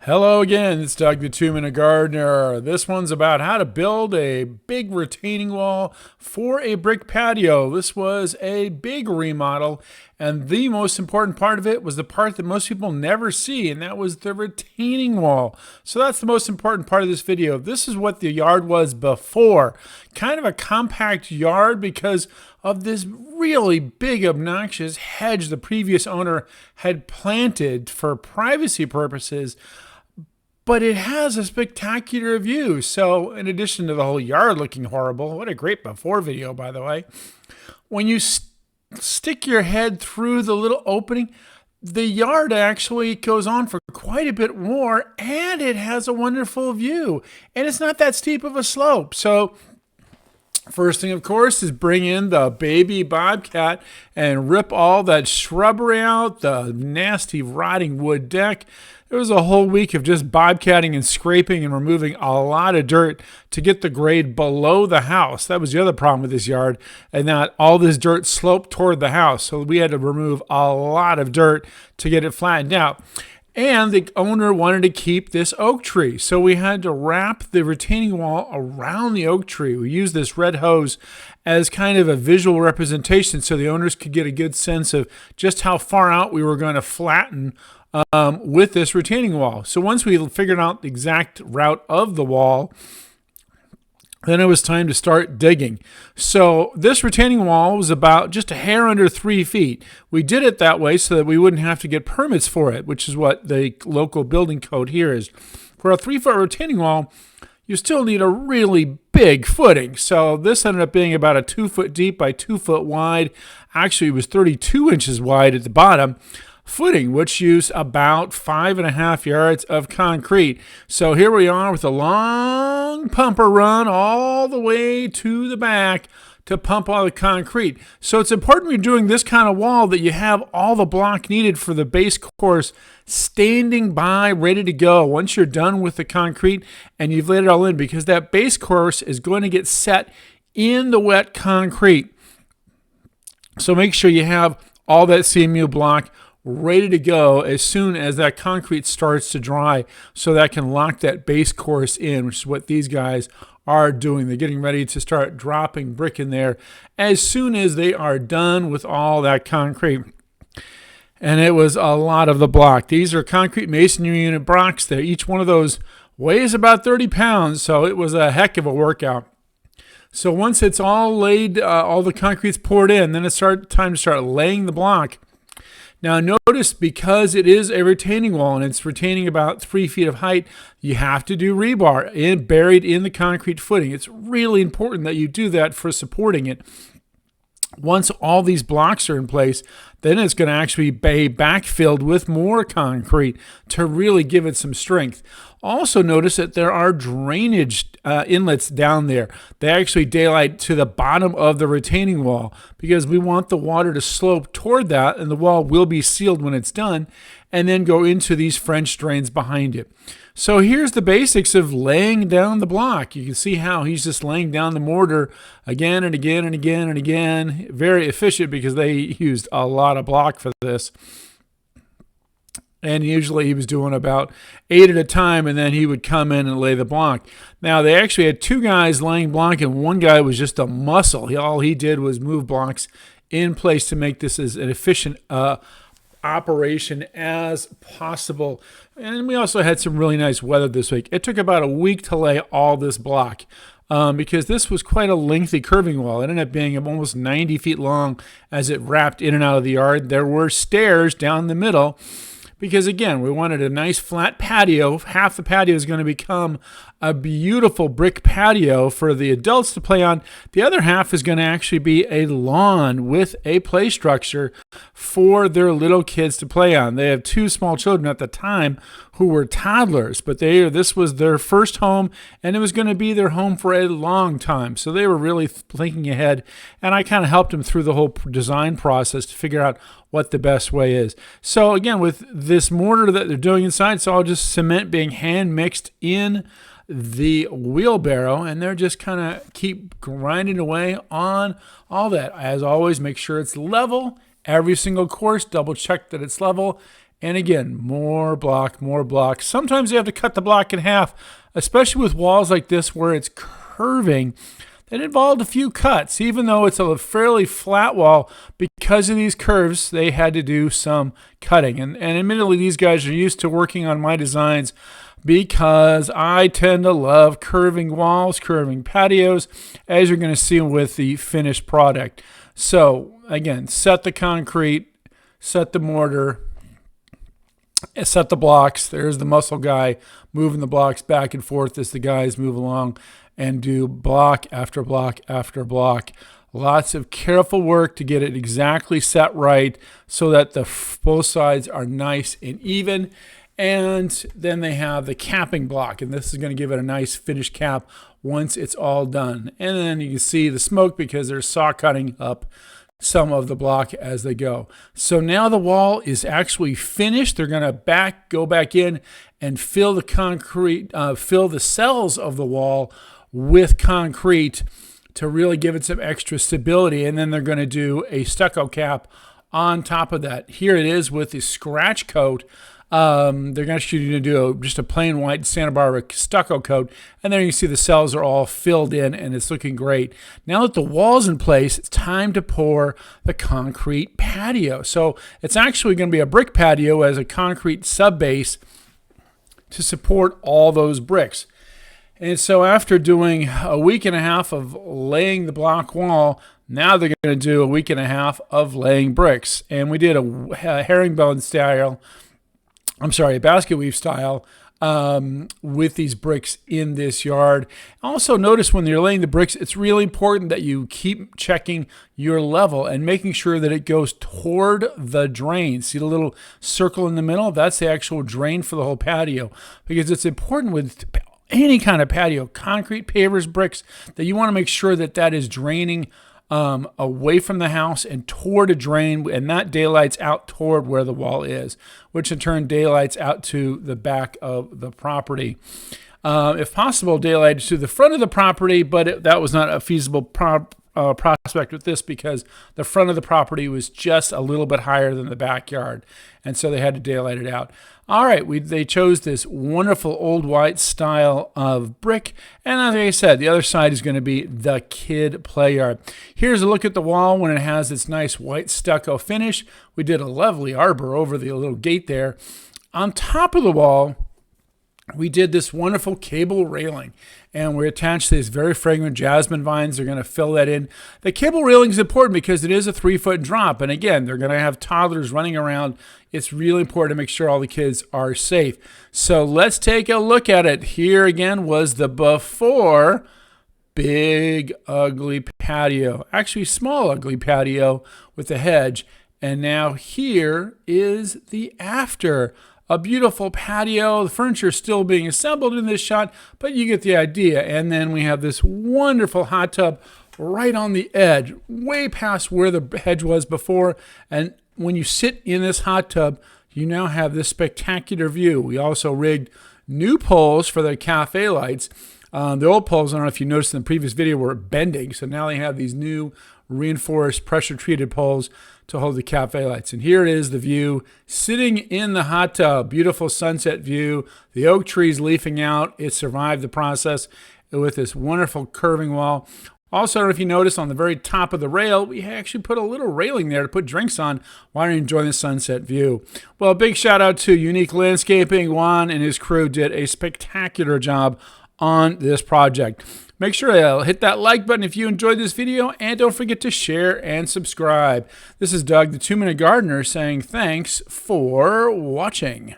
Hello again, it's Doug the Two-Minute Gardener. This one's about how to build a big retaining wall for a brick patio. This was a big remodel, and the most important part of it was the part that most people never see, and that was the retaining wall. So that's the most important part of this video. This is what the yard was before. Kind of a compact yard because of this really big, obnoxious hedge the previous owner had planted for privacy purposes. But it has a spectacular view. So in addition to the whole yard looking horrible, what a great before video, by the way, when you stick your head through the little opening, the yard actually goes on for quite a bit more, and it has a wonderful view. And it's not that steep of a slope. So first thing, of course, is bring in the baby bobcat and rip all that shrubbery out, the nasty rotting wood deck. It was a whole week of just bobcatting and scraping and removing a lot of dirt to get the grade below the house. That was the other problem with this yard, and that all this dirt sloped toward the house. So we had to remove a lot of dirt to get it flattened out. And the owner wanted to keep this oak tree, so we had to wrap the retaining wall around the oak tree. We used this red hose as kind of a visual representation so the owners could get a good sense of just how far out we were going to flatten with this retaining wall. So once we figured out the exact route of the wall, then it was time to start digging. So this retaining wall was about just a hair under 3 feet. We did it that way so that we wouldn't have to get permits for it, which is what the local building code here is. For a 3-foot retaining wall, you still need a really big footing. So this ended up being about a 2 foot deep by 2 foot wide. Actually, it was 32 inches wide at the bottom footing, which used about 5.5 yards of concrete. So here we are with a long pumper run all the way to the back to pump all the concrete. So it's important when you're doing this kind of wall that you have all the block needed for the base course standing by, ready to go once you're done with the concrete and you've laid it all in, because that base course is going to get set in the wet concrete. So make sure you have all that CMU block ready to go as soon as that concrete starts to dry, so that can lock that base course in, which is what these guys are doing. They're getting ready to start dropping brick in there as soon as they are done with all that concrete. And it was a lot of the block. These are concrete masonry unit blocks. Each one of those weighs about 30 pounds, so it was a heck of a workout. So once it's all laid, all the concrete's poured in, then it's time to start laying the block. Now notice, because it is a retaining wall and it's retaining about 3 feet of height, you have to do rebar buried in the concrete footing. It's really important that you do that for supporting it. Once all these blocks are in place, then it's going to actually be backfilled with more concrete to really give it some strength. Also notice that there are drainage inlets down there. They actually daylight to the bottom of the retaining wall because we want the water to slope toward that, and the wall will be sealed when it's done, and then go into these French drains behind it. So here's the basics of laying down the block. You can see how he's just laying down the mortar again and again and again and again. Very efficient because they used a lot of block for this. And usually he was doing about 8 at a time, and then he would come in and lay the block. Now, they actually had 2 guys laying block, and one guy was just a muscle. All he did was move blocks in place to make this as an efficient operation as possible. And we also had some really nice weather this week. It took about a week to lay all this block because this was quite a lengthy curving wall. It ended up being almost 90 feet long as it wrapped in and out of the yard. There were stairs down the middle because, again, we wanted a nice flat patio. Half the patio is going to become a beautiful brick patio for the adults to play on. The other half is going to actually be a lawn with a play structure for their little kids to play on. They have 2 small children at the time who were toddlers, but this was their first home, and it was going to be their home for a long time. So they were really thinking ahead, and I kind of helped them through the whole design process to figure out what the best way is. So again, with this mortar that they're doing inside, it's all just cement being hand mixed in the wheelbarrow, and they're just kind of keep grinding away on all that. As always, make sure it's level. Every single course, double check that it's level, And again, more block, more block. Sometimes you have to cut the block in half, especially with walls like this where it's curving. That involved a few cuts, even though it's a fairly flat wall. Because of these curves, they had to do some cutting. And admittedly, these guys are used to working on my designs because I tend to love curving walls, curving patios, as you're going to see with the finished product. So again, set the concrete, set the mortar, set the blocks. There's the muscle guy moving the blocks back and forth as the guys move along and do block after block after block. Lots of careful work to get it exactly set right so that both sides are nice and even. And then they have the capping block, and this is going to give it a nice finished cap once it's all done. And then you can see the smoke because they're saw cutting up some of the block as they go. So now the wall is actually finished. They're going to go back in and fill the concrete, fill the cells of the wall with concrete to really give it some extra stability. And then they're going to do a stucco cap on top of that. Here it is with the scratch coat. They're actually going to do just a plain white Santa Barbara stucco coat, and there you can see the cells are all filled in and it's looking great. Now that the wall's in place, it's time to pour the concrete patio. So it's actually going to be a brick patio as a concrete sub base to support all those bricks. And so after doing a week and a half of laying the block wall, now they're going to do a week and a half of laying bricks. And we did a herringbone style, a basket weave style with these bricks in this yard. Also notice when you're laying the bricks, it's really important that you keep checking your level and making sure that it goes toward the drain. See the little circle in the middle? That's the actual drain for the whole patio, because it's important with any kind of patio, concrete, pavers, bricks, that you want to make sure that that is draining away from the house and toward a drain, and that daylights out toward where the wall is, which in turn daylights out to the back of the property. If possible, daylight to the front of the property, but that was not a feasible prospect with this because the front of the property was just a little bit higher than the backyard, and so they had to daylight it out. All right, they chose this wonderful old white style of brick, and as I said, the other side is going to be the kid play yard. Here's a look at the wall when it has its nice white stucco finish. We did a lovely arbor over the little gate there. On top of the wall, we did this wonderful cable railing, and we attached these very fragrant jasmine vines. They're going to fill that in. The cable railing is important because it is a 3-foot drop, and again, they're going to have toddlers running around. It's really important to make sure all the kids are safe. So let's take a look at it. Here again was the before. Big ugly patio, actually small ugly patio with a hedge, and now here is the after. A beautiful patio. The furniture is still being assembled in this shot, but you get the idea. And then we have this wonderful hot tub right on the edge, way past where the hedge was before. And when you sit in this hot tub, you now have this spectacular view. We also rigged new poles for the cafe lights. The old poles, I don't know if you noticed in the previous video, were bending. So now they have these new reinforced pressure-treated poles to hold the cafe lights. And here it is, the view, sitting in the hot tub. Beautiful sunset view. The oak trees leafing out. It survived the process with this wonderful curving wall. Also, I don't know if you noticed on the very top of the rail, we actually put a little railing there to put drinks on while you're enjoying the sunset view. Well, a big shout out to Unique Landscaping. Juan and his crew did a spectacular job on this project. Make sure to hit that like button if you enjoyed this video, and don't forget to share and subscribe. This is Doug, the 2-Minute Gardener, saying thanks for watching.